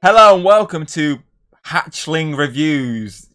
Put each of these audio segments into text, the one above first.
Hello and welcome to Hatchling Reviews.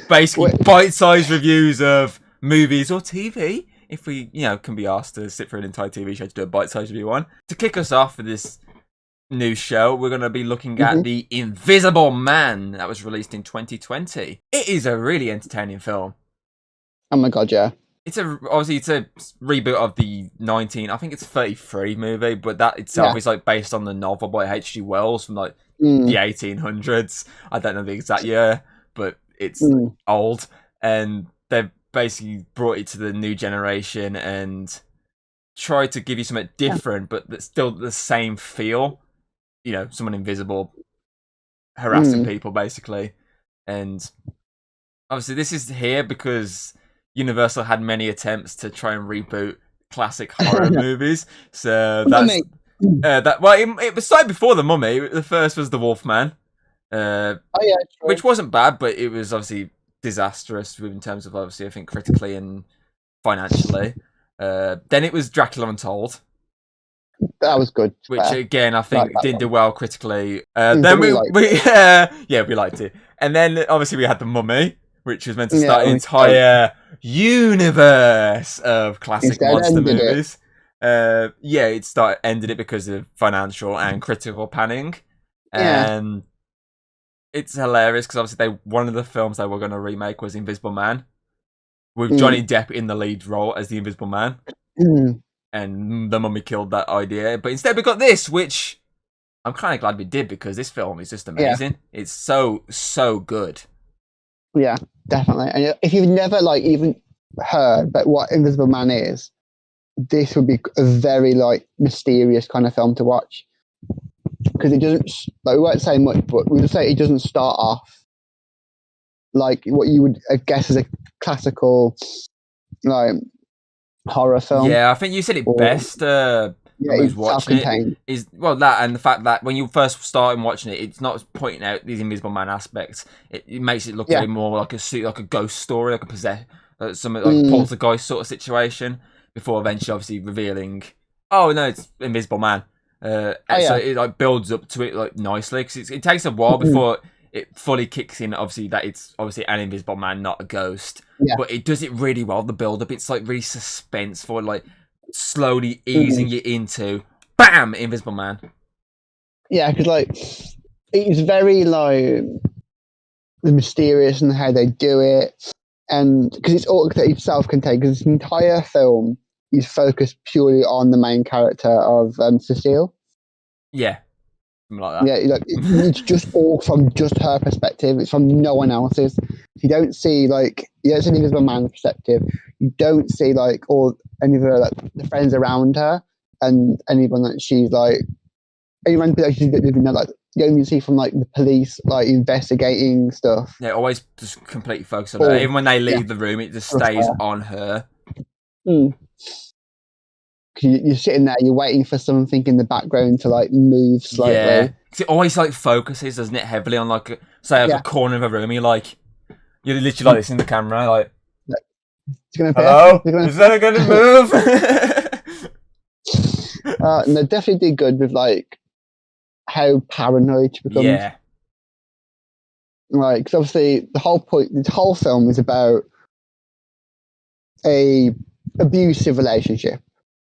Basically, bite-sized reviews of movies or TV. If we, can be asked to sit through an entire TV show to do a bite-sized review on. To kick us off for this new show, we're going to be looking at The Invisible Man that was released in 2020. It is a really entertaining film. Oh my god, yeah. It's a reboot of the 33 movie, but that itself is like based on the novel by H.G. Wells from like the 1800s. I don't know the exact year, but it's old, and they've basically brought it to the new generation and tried to give you something different, but that's still the same feel. Someone invisible harassing people, basically. And obviously this is here because Universal had many attempts to try and reboot classic horror movies. So that's it was started before The Mummy. The first was The Wolfman, which wasn't bad, but it was obviously disastrous in terms of obviously I think critically and financially. Then it was Dracula Untold. That was good. Which again I think didn't do well critically. Then we liked it. And then obviously we had The Mummy, which was meant to start an entire universe of classic monster movies. It ended it because of financial and critical panning. And it's hilarious because obviously one of the films they were going to remake was Invisible Man, with Johnny Depp in the lead role as the Invisible Man. And The Mummy killed that idea. But instead we got this, which I'm kind of glad we did because this film is just amazing. It's so good. Yeah, definitely. And if you've never even heard about what Invisible Man is, this would be a very mysterious kind of film to watch, because it doesn't we won't say much, but we would say it doesn't start off like what you would guess as a classical horror film. Yeah, I think you said it best. It's self-contained. Is that, and the fact that when you first start watching it, it's not pointing out these Invisible Man aspects. It makes it look very more like a ghost story, like something like poltergeist sort of situation. Before eventually, obviously revealing, oh no, it's Invisible Man. So it builds up to it nicely, because it takes a while before it fully kicks in. Obviously, that it's obviously an Invisible Man, not a ghost. Yeah. But it does it really well. The build up, it's really suspenseful, slowly easing you into bam, Invisible Man. Yeah, because it's very the mysterious and how they do it, and because it's all self-contained. Because this entire film is focused purely on the main character of Cecile. Yeah, something like that. Yeah, it's just all from just her perspective. It's from no one else's. You don't see you don't see the Invisible Man's perspective. You don't see all any of her the friends around her and anyone that she's anyone that she's living there. You don't even see from the police investigating stuff. Yeah, always just completely focused on her. Even when they leave the room, it just stays on her. You're sitting there, you're waiting for something in the background to move slightly. Yeah, because it always focuses, doesn't it, heavily on a corner of a room. You're literally this in the camera, it's gonna hello, is that going to move? No, definitely did good with how paranoid she becomes. Yeah. Because obviously the whole film is about a abusive relationship.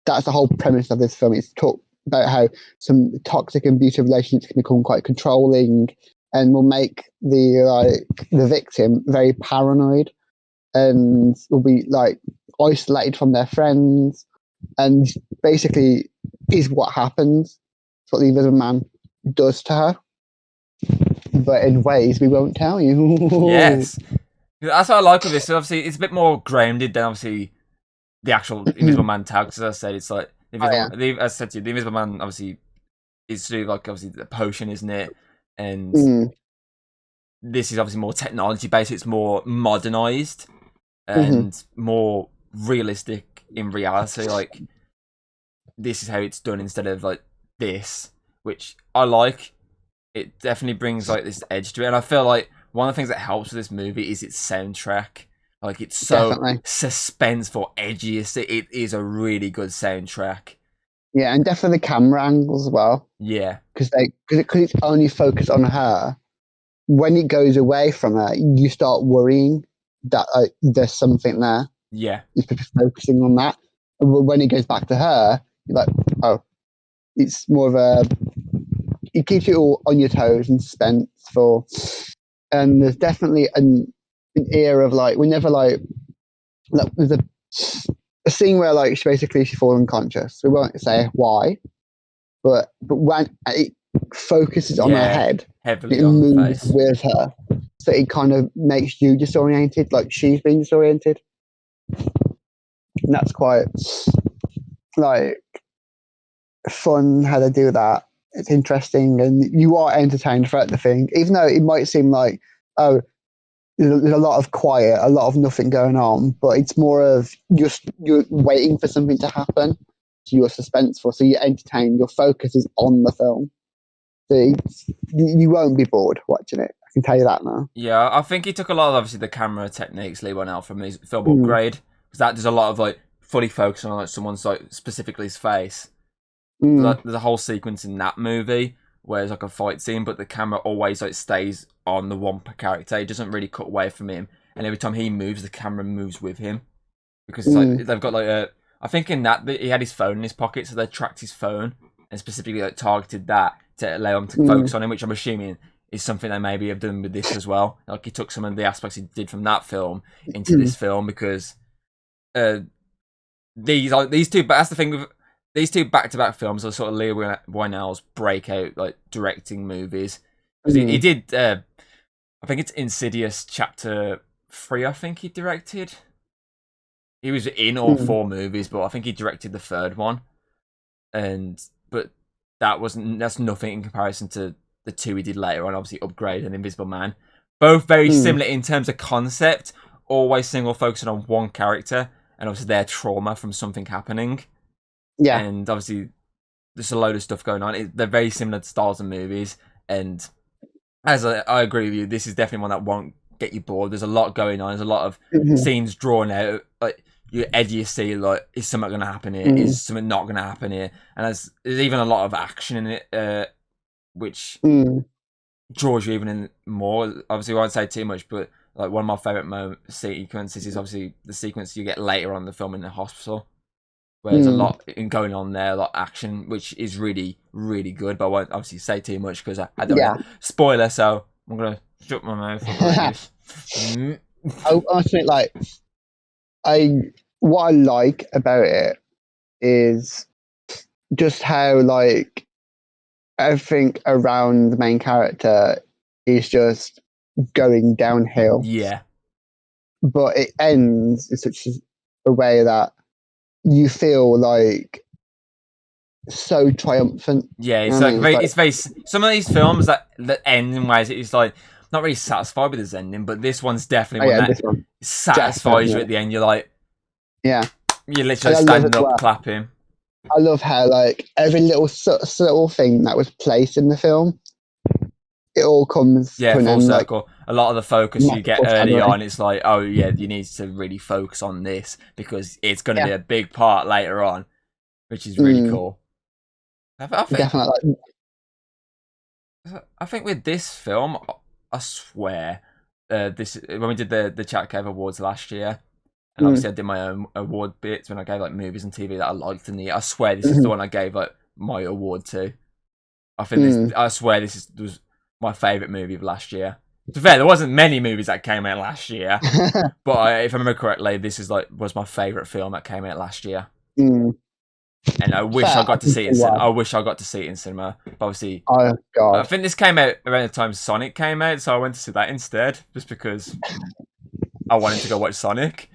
That's the whole premise of this film. It's talk about how some toxic and abusive relationships can become quite controlling and will make the victim very paranoid and will be isolated from their friends, and basically is what happens. It's what the Invisible Man does to her, but in ways we won't tell you. Yes, that's what I like with this. So obviously, it's a bit more grounded than obviously the actual Invisible Man tag. As I said, it's as I said to you, the Invisible Man obviously is to do obviously the potion, isn't it? And this is obviously more technology based. It's more modernized and more realistic in reality. This is how it's done instead of this, which I like. It definitely brings this edge to it, and I feel one of the things that helps with this movie is its soundtrack. It's so suspenseful, edgy. It is a really good soundtrack. Yeah, and definitely the camera angles as well. Yeah, because it's only focused on her. When it goes away from her, you start worrying that there's something there. Yeah. You're focusing on that. And when it goes back to her, you're like, oh, it's more of a. It keeps you all on your toes and suspenseful. And there's definitely an era of like, whenever like there's a scene where like she falls unconscious. We won't say why, but when it focuses on her head, heavily it on the moves face with her, so it kind of makes you disoriented, like she's being disoriented, and that's quite like fun how they do that. It's interesting, and you are entertained throughout the thing, even though it might seem like, oh, there's a lot of quiet, a lot of nothing going on, but it's more of you're waiting for something to happen, so you're suspenseful, so you're entertained, your focus is on the film, so you won't be bored watching it. I can tell you that now. Yeah, I think he took a lot of obviously the camera techniques Lee went out from his film Upgrade, because that does a lot of like fully focusing on like someone's like specifically his face. Like, there's a whole sequence in that movie where it's like a fight scene, but the camera always like stays on the one character. It doesn't really cut away from him, and every time he moves, the camera moves with him, because it's like they've got like a. I think in that he had his phone in his pocket, so they tracked his phone and specifically like targeted that to allow him to focus on him, which I'm assuming is something they maybe have done with this as well. Like he took some of the aspects he did from that film into this film, because these two. But that's the thing with. These two back-to-back films are sort of Leigh Whannell's breakout, like, directing movies. Because he did, I think it's Insidious Chapter 3, I think he directed. He was in all 4 movies, but I think he directed the 3rd one. But that's nothing in comparison to the 2 he did later on, obviously Upgrade and Invisible Man. Both very similar in terms of concept, always single focusing on one character, and obviously their trauma from something happening. Yeah, and obviously there's a load of stuff going on. They're very similar styles of movies, and as I agree with you, this is definitely one that won't get you bored. There's a lot going on. There's a lot of scenes drawn out. Like you edge your seat, like is something going to happen here? Is something not going to happen here? And there's even a lot of action in it, which draws you even in more. Obviously, I won't say too much, but like one of my favorite sequences is obviously the sequence you get later on in the film in the hospital. Where there's a lot going on there, a lot of action, which is really, really good. But I won't obviously say too much because I don't want to spoiler, so I'm going to shut my mouth. I think, like, what I like about it is just how, like, everything around the main character is just going downhill. Yeah. But it ends in such a way that you feel like so triumphant. Yeah, it's it's very. Some of these films that end in ways it's like not really satisfied with this ending, but this one's definitely one that satisfies you at the end. You're like, yeah, you're literally standing up, clapping. I love how like every little subtle thing that was placed in the film, it all comes to an full end, circle. Like, a lot of the focus you get early on, it's like, oh yeah, you need to really focus on this because it's going to be a big part later on, which is really cool. I think, definitely. I think with this film, I swear, this when we did the Chat Cave Awards last year, and obviously I did my own award bits when I gave like movies and TV that I liked in the year. I swear this is the one I gave like my award to. I think I swear this was my favourite movie of last year. To be fair, there wasn't many movies that came out last year, but if I remember correctly, this is was my favourite film that came out last year. And I wish I got to see it. I wish I got to see it in cinema. But obviously, I think this came out around the time Sonic came out, so I went to see that instead, just because I wanted to go watch Sonic.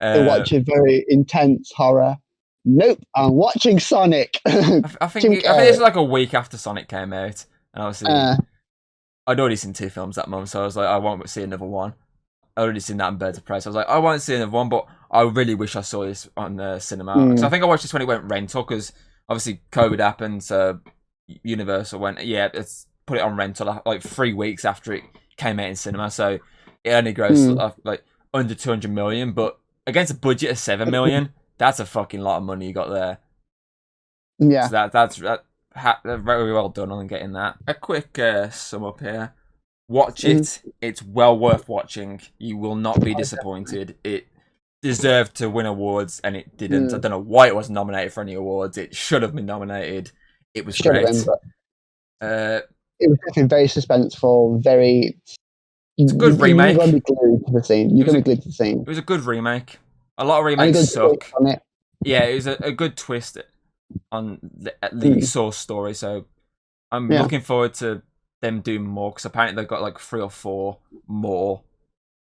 To watch a very intense horror. Nope, I'm watching Sonic. I think this was like a week after Sonic came out, and obviously I'd already seen 2 films that month, so I was like, I won't see another one. I'd already seen that in Birds of Prey, so I was like, I won't see another one, but I really wish I saw this on cinema. So I think I watched this when it went rental, because obviously COVID happened, so Universal went, let's put it on rental like 3 weeks after it came out in cinema, so it only grossed like under 200 million, but against a budget of 7 million, that's a fucking lot of money you got there. Yeah. So very well done on getting that. A quick sum up here. Watch it. It's well worth watching. You will not be disappointed. It deserved to win awards, and it didn't. I don't know why it wasn't nominated for any awards. It should have been nominated. It was great. It was definitely very suspenseful, very... It's a good remake. You're going to be glued to the scene. You're going to be glued to the scene. It was a good remake. A lot of remakes suck. Yeah, it was a good twist on the source story, so I'm looking forward to them doing more, because apparently they've got like 3 or 4 more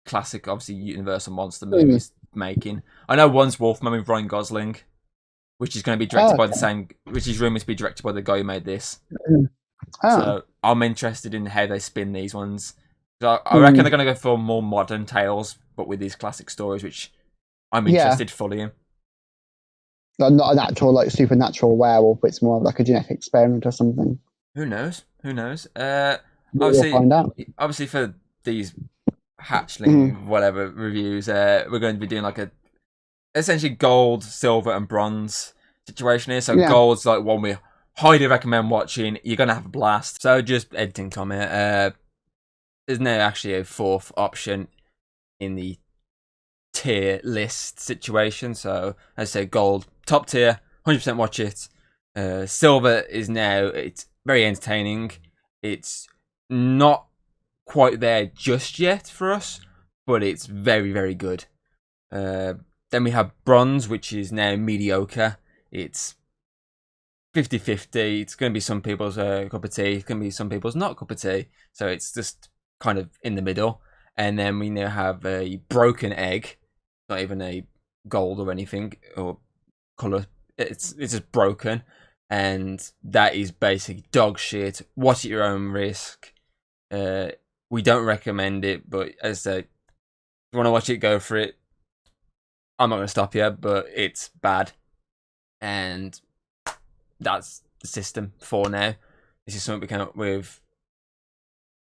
classic, obviously, Universal monster movies making. I know one's Wolfman with Ryan Gosling, which is going to be directed by the same, which is rumoured to be directed by the guy who made this. So I'm interested in how they spin these ones. So I reckon they're going to go for more modern tales, but with these classic stories, which I'm interested fully in. Not an actual, like, supernatural werewolf, but it's more like a genetic experiment or something. Who knows? We'll find out. Obviously, for these hatchling whatever reviews, we're going to be doing like a essentially gold, silver, and bronze situation here. So gold's like one we highly recommend watching. You're going to have a blast. So just editing comment. There's no actually a 4th option in the tier list situation. So as I say, gold top tier, 100% watch it. Silver is now, it's very entertaining. It's not quite there just yet for us, but it's very, very good. Then we have bronze, which is now mediocre. It's 50-50. It's going to be some people's cup of tea. It's going to be some people's not cup of tea. So it's just kind of in the middle. And then we now have a broken egg, not even a gold or anything or color. It's just broken, and that is basically dog shit. Watch at your own risk. We don't recommend it, but as I say, if you want to watch it, go for it. I'm not going to stop you, but it's bad, and that's the system for now. This is something we came up with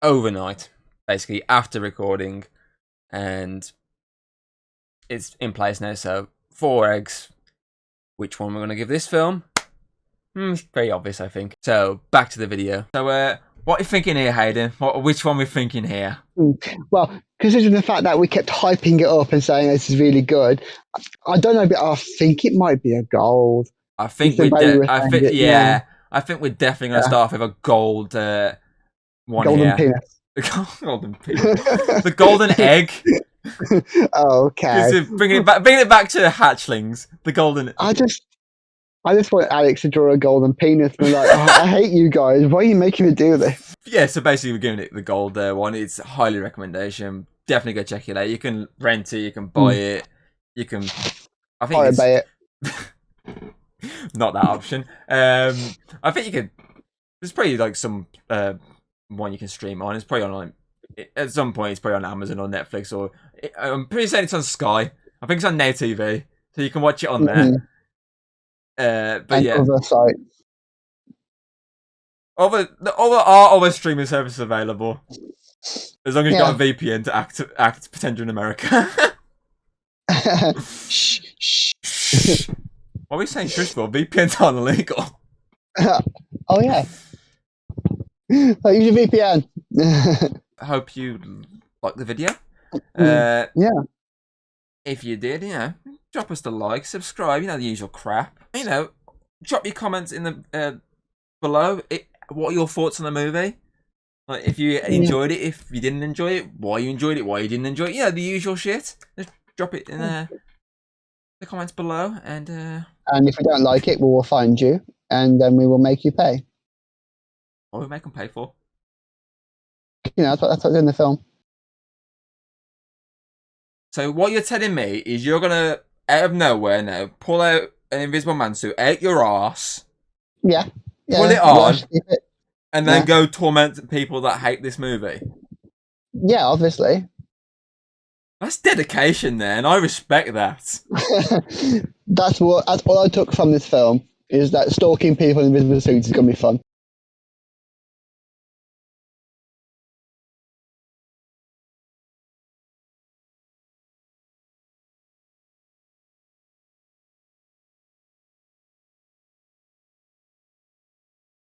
overnight, basically after recording, and it's in place now. So 4 eggs. Which one we're going to give this film? It's very obvious, I think. So back to the video. So what are you thinking here, Hayden? Which one we're thinking here? Well, considering the fact that we kept hyping it up and saying this is really good, I don't know, but I think it might be a gold. I think we're definitely going to start off with a gold one golden here. Penis. Golden penis. The golden egg. Oh, okay. Bringing it back to hatchlings. The golden. I just want Alex to draw a golden penis. And I'm like, I hate you guys. Why are you making me do this? Yeah, so basically we're giving it the gold one. It's a highly recommendation. Definitely go check it out. You can rent it. You can buy it. You can. I think buy it. Not that option. I think you could. There's probably like some one you can stream on. It's probably on like. At some point, it's probably on Amazon or Netflix, or I'm pretty certain it's on Sky. I think it's on Now TV, so you can watch it on there. But and other sites. Other streaming services available, as long as you've got a VPN to act pretend you're in America. Shh. What are we saying shush for? VPNs aren't illegal. Oh yeah. Use your VPN. I hope you liked the video. If you did, drop us the like, subscribe, the usual crap. Drop your comments in the below. What are your thoughts on the movie? Like, if you enjoyed it, if you didn't enjoy it, why you enjoyed it, why you didn't enjoy it. The usual shit. Just drop it in the comments below, and if you don't like it, we will find you, and then we will make you pay. What we make them pay for? That's what's in the film. So what you're telling me is you're gonna, out of nowhere now, pull out an Invisible Man suit out your arse. Yeah. Put it on, and then go torment people that hate this movie. Yeah, obviously. That's dedication there, and I respect that. That's all I took from this film, is that stalking people in invisible suits is gonna be fun.